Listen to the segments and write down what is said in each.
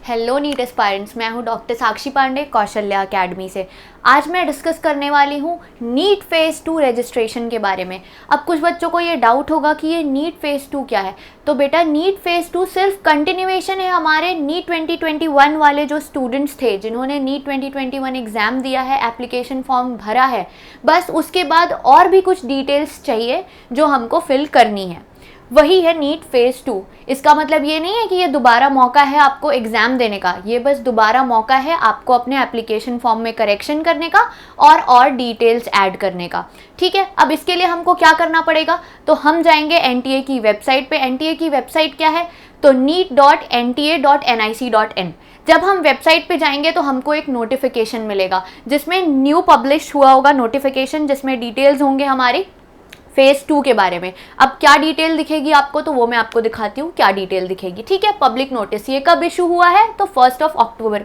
Hello NEET aspirants, मैं हूं doctor साक्षी Pandey Kaushalya academy से। आज मैं डिस्कस करने वाली हूं नीट फेज़ 2 रजिस्ट्रेशन के बारे में। अब कुछ बच्चों को ये डाउट होगा कि ये नीट फेज़ 2 क्या है। तो बेटा नीट फेज़ 2 सिर्फ कंटिन्यूएशन है हमारे नीट 2021 वाले जो स्टूडेंट्स थे जिन्होंने नीट 2021 एग्ज़ाम दिया है, एप्लीकेशन फॉर्म भरा है। बस उसके बाद और भी कुछ डिटेल्स चाहिए जो हमको फिल करनी है, वही है नीट फेज़ 2। इसका मतलब ये नहीं है कि ये दोबारा मौका है आपको एग्ज़ाम देने का, ये बस दोबारा मौका है आपको अपने एप्लीकेशन फॉर्म में करेक्शन करने का और डिटेल्स ऐड करने का। ठीक है, अब इसके लिए हमको क्या करना पड़ेगा, तो हम जाएंगे एनटीए की वेबसाइट पे। एनटीए की वेबसाइट क्या है, तो neet.nta.nic.in। जब हम वेबसाइट पे जाएंगे तो हमको एक नोटिफिकेशन मिलेगा जिसमें न्यू पब्लिश हुआ होगा नोटिफिकेशन, जिसमें डिटेल्स होंगे हमारी फेज़ 2 के बारे में। अब क्या डिटेल दिखेगी आपको, तो वो मैं आपको दिखाती हूँ क्या डिटेल दिखेगी। ठीक है, पब्लिक नोटिस ये कब इशू हुआ है, तो 1 अक्टूबर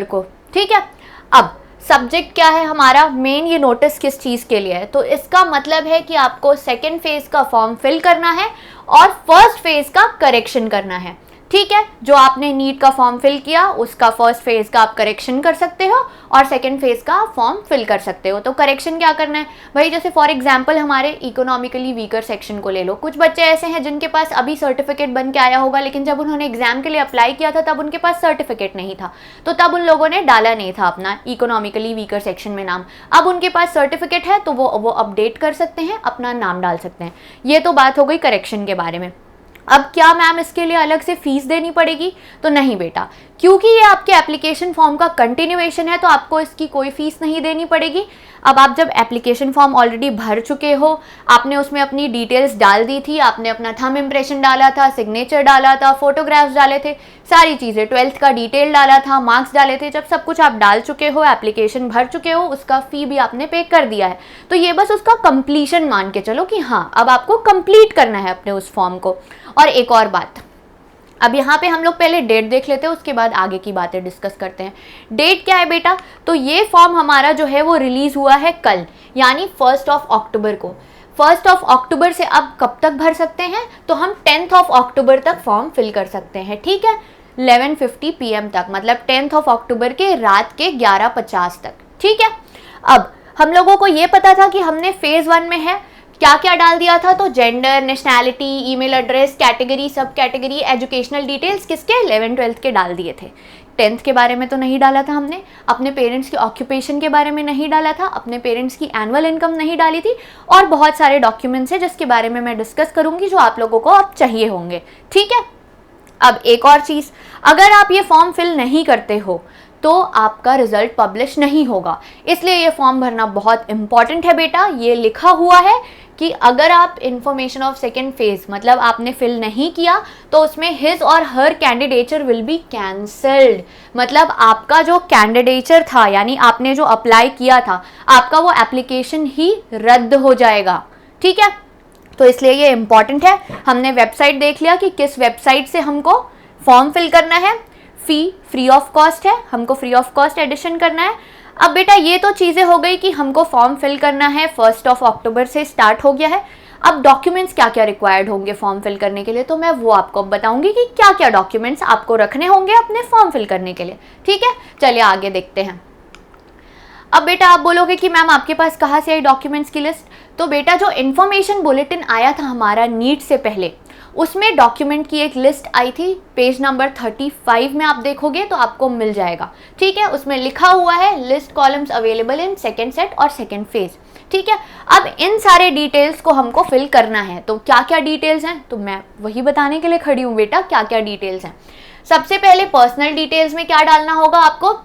को। ठीक है, अब सब्जेक्ट क्या है हमारा, मेन ये नोटिस किस चीज़ के लिए है, तो इसका मतलब है कि आपको सेकेंड फेज़ का फॉर्म फिल करना है और फर्स्ट फेज़ का करेक्शन करना है। ठीक है, जो आपने नीट का फॉर्म फिल किया उसका फर्स्ट फेज़ का आप करेक्शन कर सकते हो और सेकंड फेज़ का फॉर्म फिल कर सकते हो। तो करेक्शन क्या करना है भाई, जैसे फॉर एग्जांपल हमारे इकोनॉमिकली वीकर सेक्शन को ले लो। कुछ बच्चे ऐसे हैं जिनके पास अभी सर्टिफिकेट बन के आया होगा, लेकिन जब उन्होंने एग्जाम के लिए अप्लाई किया था तब उनके पास सर्टिफिकेट नहीं था, तो तब उन लोगों ने डाला नहीं था अपना इकोनॉमिकली वीकर सेक्शन में नाम। अब उनके पास सर्टिफिकेट है तो वो अपडेट कर सकते हैं, अपना नाम डाल सकते हैं। ये तो बात हो गई करेक्शन के बारे में। अब क्या मैम इसके लिए अलग से फीस देनी पड़ेगी, तो नहीं बेटा, क्योंकि ये आपके एप्लीकेशन फॉर्म का कंटिन्यूएशन है तो आपको इसकी कोई फीस नहीं देनी पड़ेगी। अब आप जब एप्लीकेशन फॉर्म ऑलरेडी भर चुके हो, आपने उसमें अपनी डिटेल्स डाल दी थी, आपने अपना थंब इम्प्रेशन डाला था, सिग्नेचर डाला था, फोटोग्राफ्स डाले थे, सारी चीज़ें, 12th का डिटेल डाला था, मार्क्स डाले थे, जब सब कुछ आप डाल चुके हो, एप्लीकेशन भर चुके हो, उसका फ़ी भी आपने पे कर दिया है, तो ये बस उसका कंप्लीशन मान के चलो कि हाँ अब आपको कंप्लीट करना है अपने उस फॉर्म को। और एक और बात, अब यहाँ पे हम लोग पहले डेट देख लेते हैं, उसके बाद आगे की बातें डिस्कस करते हैं। डेट क्या है बेटा, तो ये फॉर्म हमारा जो है वो रिलीज़ हुआ है कल, यानी 1 अक्टूबर को। 1 अक्टूबर से अब कब तक भर सकते हैं, तो हम 10 अक्टूबर तक फॉर्म फिल कर सकते हैं। ठीक है, 11:50 PM तक, मतलब 10 अक्टूबर के रात के 11:50 तक। ठीक है, अब हम लोगों को ये पता था कि हमने फेज़ 1 में है क्या क्या डाल दिया था, तो gender, nationality, email address, category, सब कैटेगरी, एजुकेशनल डिटेल्स किसके, 11th-12th के डाल दिए थे। 10th के बारे में तो नहीं डाला था हमने, अपने पेरेंट्स के ऑक्यूपेशन के बारे में नहीं डाला था, अपने पेरेंट्स की एनुअल इनकम नहीं डाली थी, और बहुत सारे डॉक्यूमेंट्स हैं जिसके बारे में मैं डिस्कस करूंगी जो आप लोगों को अब चाहिए होंगे। ठीक है, अब एक और चीज़, अगर आप ये फॉर्म फिल नहीं करते हो तो आपका रिजल्ट पब्लिश नहीं होगा, इसलिए ये फॉर्म भरना बहुत इंपॉर्टेंट है बेटा। ये लिखा हुआ है कि अगर आप इन्फॉर्मेशन ऑफ सेकेंड फेज मतलब आपने फिल नहीं किया तो उसमें हिज और हर कैंडिडेचर विल बी कैंसल्ड, मतलब आपका जो कैंडिडेचर था यानी आपने जो अप्लाई किया था आपका वो एप्लीकेशन ही रद्द हो जाएगा। ठीक है, तो इसलिए ये इंपॉर्टेंट है। हमने वेबसाइट देख लिया कि किस वेबसाइट से हमको फॉर्म फिल करना है, फ्री ऑफ कॉस्ट है, हमको फ्री ऑफ कॉस्ट एडिशन करना है। अब बेटा ये तो चीज़ें हो गई कि हमको फॉर्म फिल करना है, 1 अक्टूबर से स्टार्ट हो गया है। अब डॉक्यूमेंट्स क्या क्या रिक्वायर्ड होंगे फॉर्म फिल करने के लिए, तो मैं वो आपको अब बताऊंगी कि क्या क्या डॉक्यूमेंट्स आपको रखने होंगे अपने फॉर्म फिल करने के लिए। ठीक है, चलिए आगे देखते हैं। अब बेटा आप बोलोगे कि मैम आपके पास कहाँ से आई डॉक्यूमेंट्स की लिस्ट, तो बेटा जो इन्फॉर्मेशन बुलेटिन आया था हमारा नीट से पहले उसमें डॉक्यूमेंट की एक लिस्ट आई थी, पेज नंबर 35 में आप देखोगे तो आपको मिल जाएगा। ठीक है, उसमें लिखा हुआ है list columns available in second set और सेकेंड फेज। ठीक है, अब इन सारे डिटेल्स को हमको फिल करना है, तो क्या क्या डिटेल्स हैं, तो मैं वही बताने के लिए खड़ी हूँ बेटा क्या क्या डिटेल्स हैं। सबसे पहले पर्सनल डिटेल्स में क्या डालना होगा आपको,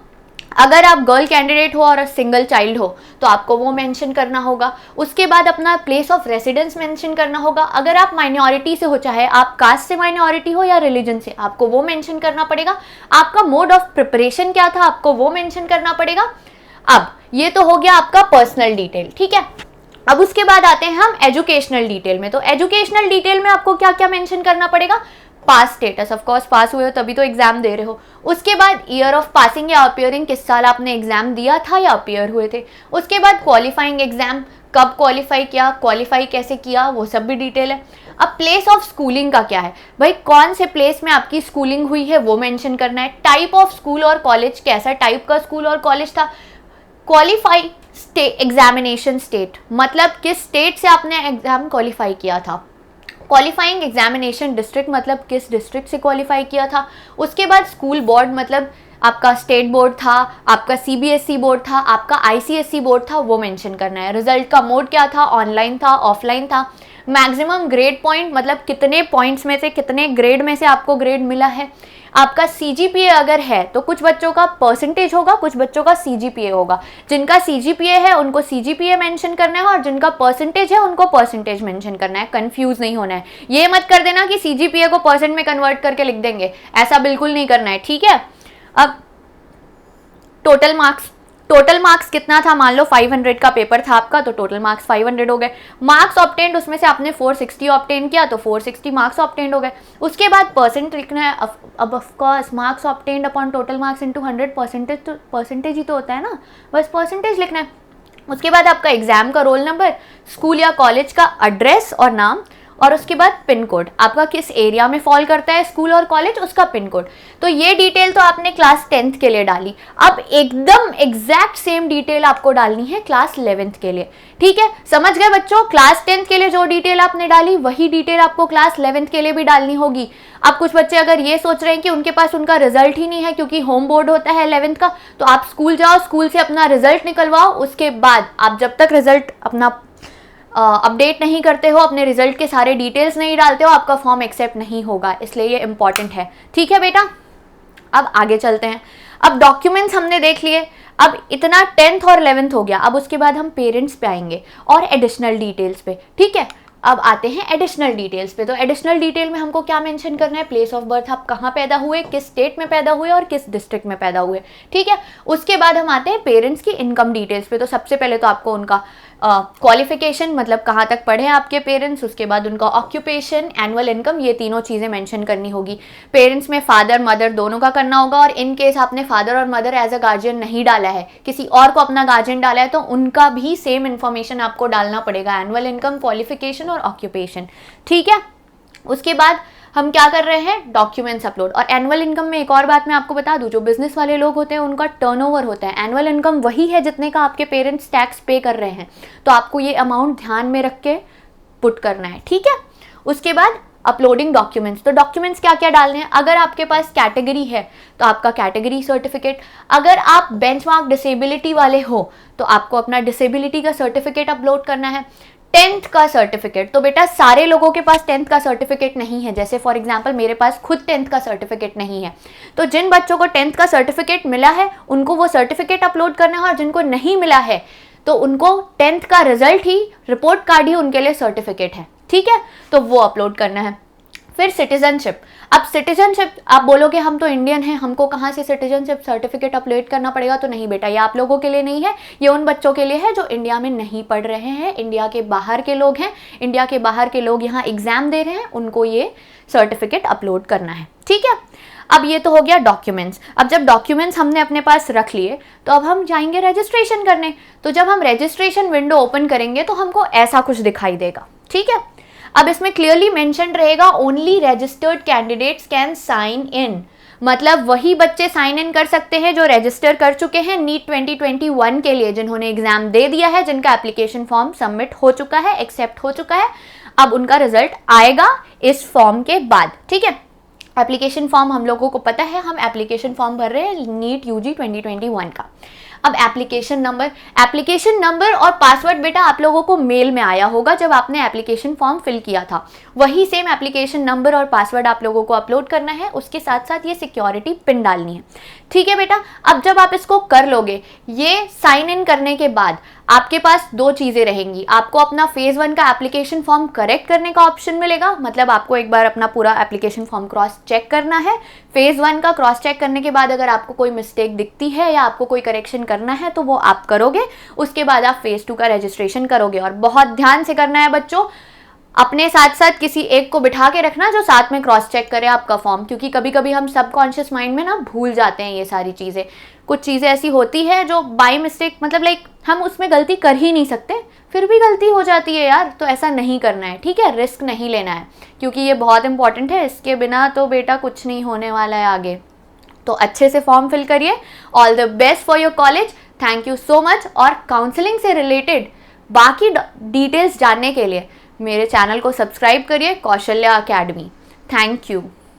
अगर आप गर्ल कैंडिडेट हो और सिंगल चाइल्ड हो तो आपको वो मेंशन करना होगा। उसके बाद अपना प्लेस ऑफ रेसिडेंस मेंशन करना होगा। अगर आप माइनॉरिटी से हो, चाहे आप कास्ट से माइनॉरिटी हो या रिलीजन से, आपको वो मेंशन करना पड़ेगा। आपका मोड ऑफ प्रिपरेशन क्या था आपको वो मेंशन करना पड़ेगा। अब ये तो हो गया आपका पर्सनल डिटेल। ठीक है, अब उसके बाद आते हैं हम एजुकेशनल डिटेल में। तो एजुकेशनल डिटेल में आपको क्या क्या मेंशन करना पड़ेगा, पास स्टेटस, ऑफ कोर्स पास हुए हो तभी तो एग्जाम दे रहे हो। उसके बाद ईयर ऑफ पासिंग या अपीयरिंग, किस साल आपने एग्जाम दिया था या अपीयर हुए थे। उसके बाद क्वालिफाइंग एग्जाम कब क्वालिफाई किया, क्वालिफाई कैसे किया, वो सब भी डिटेल है। अब प्लेस ऑफ स्कूलिंग का क्या है भाई, कौन से प्लेस में आपकी स्कूलिंग हुई है वो मेंशन करना है। टाइप ऑफ स्कूल और कॉलेज, कैसा टाइप का स्कूल और कॉलेज था। क्वालिफाई एग्जामिनेशन स्टेट, मतलब किस स्टेट से आपने एग्जाम क्वालिफाई किया था। क्वालिफाइंग एग्जामिनेशन डिस्ट्रिक्ट, मतलब किस डिस्ट्रिक्ट से क्वालिफाई किया था। उसके बाद स्कूल बोर्ड, मतलब आपका स्टेट बोर्ड था, आपका सीबीएसई बोर्ड था, आपका आईसीएसई बोर्ड था, वो मेंशन करना है। रिजल्ट का मोड क्या था, ऑनलाइन था, ऑफलाइन था। मैक्सिमम ग्रेड पॉइंट, मतलब कितने पॉइंट्स में से, कितने ग्रेड में से आपको ग्रेड मिला है। आपका सीजीपीए अगर है तो कुछ बच्चों का परसेंटेज होगा, कुछ बच्चों का सीजीपीए होगा। जिनका सीजीपीए है उनको सीजीपीए मेंशन करना है और जिनका परसेंटेज है उनको परसेंटेज मेंशन करना है। कंफ्यूज नहीं होना है, ये मत कर देना कि सीजीपीए को परसेंट में कन्वर्ट करके लिख देंगे, ऐसा बिल्कुल नहीं करना है, ठीक है। अब टोटल मार्क्स कितना था, मान लो 500 का पेपर था आपका, तो टोटल मार्क्स 500 हो गए। मार्क्स ऑब्टेन्ड, उसमें से आपने 460 ऑब्टेन किया तो 460 मार्क्स ऑब्टेन्ड हो गए। उसके बाद परसेंट लिखना है। अब of course marks obtained upon total marks into 100, percentage ही तो होता है ना, बस परसेंटेज लिखना है। उसके बाद आपका एग्जाम का रोल नंबर, स्कूल या कॉलेज का एड्रेस और नाम, और उसके बाद पिन कोड, आपका किस एरिया में फॉल करता है स्कूल और कॉलेज, उसका पिन कोड। तो ये डिटेल तो आपने क्लास 10th के लिए डाली। अब एकदम एग्जैक्ट सेम डिटेल आपको डालनी है क्लास 11th के लिए, ठीक है। समझ गए बच्चों, क्लास 10th के लिए जो डिटेल आपने डाली वही डिटेल आपको क्लास 11th के लिए भी डालनी होगी। अब कुछ बच्चे अगर ये सोच रहे हैं कि उनके पास उनका रिजल्ट ही नहीं है क्योंकि होम बोर्ड होता है 11th का, तो आप स्कूल जाओ, स्कूल से अपना रिजल्ट निकलवाओ। उसके बाद आप जब तक रिजल्ट अपना अपडेट नहीं करते हो, अपने रिजल्ट के सारे डिटेल्स नहीं डालते हो, आपका फॉर्म एक्सेप्ट नहीं होगा। इसलिए ये इंपॉर्टेंट है, ठीक है बेटा। अब आगे चलते हैं। अब डॉक्यूमेंट्स हमने देख लिए। अब इतना 10th और 11th हो गया। अब उसके बाद हम पेरेंट्स पे आएंगे और एडिशनल डिटेल्स पे, ठीक है। अब आते हैं एडिशनल डिटेल्स पे। तो एडिशनल डिटेल में हमको क्या मेंशन करना है, प्लेस ऑफ बर्थ, आप कहाँ पैदा हुए, किस स्टेट में पैदा हुए और किस डिस्ट्रिक्ट में पैदा हुए, ठीक है। उसके बाद हम आते हैं पेरेंट्स की इनकम डिटेल्स पे। तो सबसे पहले तो आपको उनका क्वालिफिकेशन, मतलब कहाँ तक पढ़े हैं आपके पेरेंट्स, उसके बाद उनका ऑक्यूपेशन, एनुअल इनकम, ये तीनों चीज़ें मेंशन करनी होगी। पेरेंट्स में फादर मदर दोनों का करना होगा, और इन केस आपने फादर और मदर एज अ गार्जियन नहीं डाला है, किसी और को अपना गार्जियन डाला है, तो उनका भी सेम इन्फॉर्मेशन आपको डालना पड़ेगा, एनुअल इनकम, क्वालिफिकेशन और ऑक्यूपेशन, ठीक है। उसके बाद हम क्या कर रहे हैं, डॉक्यूमेंट्स अपलोड। और एनुअल इनकम में एक और बात मैं आपको बता दूं, जो बिजनेस वाले लोग होते हैं उनका टर्नओवर होता है। एनुअल इनकम वही है जितने का आपके पेरेंट्स टैक्स पे कर रहे हैं, तो आपको ये अमाउंट ध्यान में रख के पुट करना है, ठीक है। उसके बाद अपलोडिंग डॉक्यूमेंट्स। तो डॉक्यूमेंट्स क्या क्या डालने हैं, अगर आपके पास कैटेगरी है तो आपका कैटेगरी सर्टिफिकेट, अगर आप बेंचमार्क डिसेबिलिटी वाले हो तो आपको अपना डिसेबिलिटी का सर्टिफिकेट अपलोड करना है। 10th का सर्टिफिकेट, तो बेटा सारे लोगों के पास 10th का सर्टिफिकेट नहीं है। जैसे फॉर एग्जांपल मेरे पास खुद 10th का सर्टिफिकेट नहीं है, तो जिन बच्चों को 10th का सर्टिफिकेट मिला है उनको वो सर्टिफिकेट अपलोड करना है, और जिनको नहीं मिला है तो उनको 10th का रिजल्ट ही, रिपोर्ट कार्ड ही उनके लिए सर्टिफिकेट है, ठीक है, तो वो अपलोड करना है। फिर सिटीजनशिप। अब सिटीजनशिप आप बोलोगे हम तो इंडियन हैं, हमको कहाँ से सिटीजनशिप सर्टिफिकेट अपलोड करना पड़ेगा, तो नहीं बेटा, ये आप लोगों के लिए नहीं है, ये उन बच्चों के लिए है जो इंडिया में नहीं पढ़ रहे हैं, इंडिया के बाहर के लोग हैं, इंडिया के बाहर के लोग यहाँ एग्जाम दे रहे हैं, उनको ये सर्टिफिकेट अपलोड करना है, ठीक है। अब ये तो हो गया डॉक्यूमेंट्स। अब जब डॉक्यूमेंट्स हमने अपने पास रख लिए तो अब हम जाएंगे रजिस्ट्रेशन करने। तो जब हम रजिस्ट्रेशन विंडो ओपन करेंगे तो हमको ऐसा कुछ दिखाई देगा, ठीक है। अब इसमें क्लियरली मेंशन रहेगा only registered candidates can sign in, मतलब वही बच्चे साइन इन कर सकते हैं जो रजिस्टर कर चुके हैं नीट 2021 के लिए, जिन्होंने एग्जाम दे दिया है, जिनका एप्लीकेशन फॉर्म सबमिट हो चुका है, एक्सेप्ट हो चुका है। अब उनका रिजल्ट आएगा इस फॉर्म के बाद, ठीक है। एप्लीकेशन फॉर्म हम लोगों को पता है, हम एप्लीकेशन फॉर्म भर रहे हैं नीट यूजी 2021 का। अब एप्लीकेशन नंबर और पासवर्ड बेटा आप लोगों को मेल में आया होगा जब आपने एप्लीकेशन फॉर्म फिल किया था, वही सेम एप्लीकेशन नंबर और पासवर्ड आप लोगों को अपलोड करना है। उसके साथ साथ ये सिक्योरिटी पिन डालनी है, ठीक है बेटा। अब जब आप इसको कर लोगे, ये साइन इन करने के बाद आपके पास दो चीजें रहेंगी। आपको अपना फेज 1 का एप्लीकेशन फॉर्म करेक्ट करने का ऑप्शन मिलेगा, मतलब आपको एक बार अपना पूरा एप्लीकेशन फॉर्म क्रॉस चेक करना है। फेज 1 का क्रॉस चेक करने के बाद अगर आपको कोई मिस्टेक दिखती है या आपको कोई करेक्शन करना है तो वो आप करोगे। उसके बाद आप फेज 2 का रजिस्ट्रेशन करोगे। और बहुत ध्यान से करना है बच्चों, अपने साथ साथ किसी एक को बिठा के रखना जो साथ में क्रॉस चेक करे आपका फॉर्म, क्योंकि कभी कभी हम सबकॉन्शियस माइंड में ना भूल जाते हैं ये सारी चीज़ें। कुछ चीज़ें ऐसी होती है जो बाय मिस्टेक, मतलब लाइक हम उसमें गलती कर ही नहीं सकते, फिर भी गलती हो जाती है यार, तो ऐसा नहीं करना है, ठीक है। रिस्क नहीं लेना है, क्योंकि ये बहुत इंपॉर्टेंट है, इसके बिना तो बेटा कुछ नहीं होने वाला है आगे। तो अच्छे से फॉर्म फिल करिए। All the best for your college. Thank you so much. और काउंसलिंग से रिलेटेड बाकी डिटेल्स जानने के लिए मेरे चैनल को सब्सक्राइब करिए, कौशल्या अकेडमी। Thank you.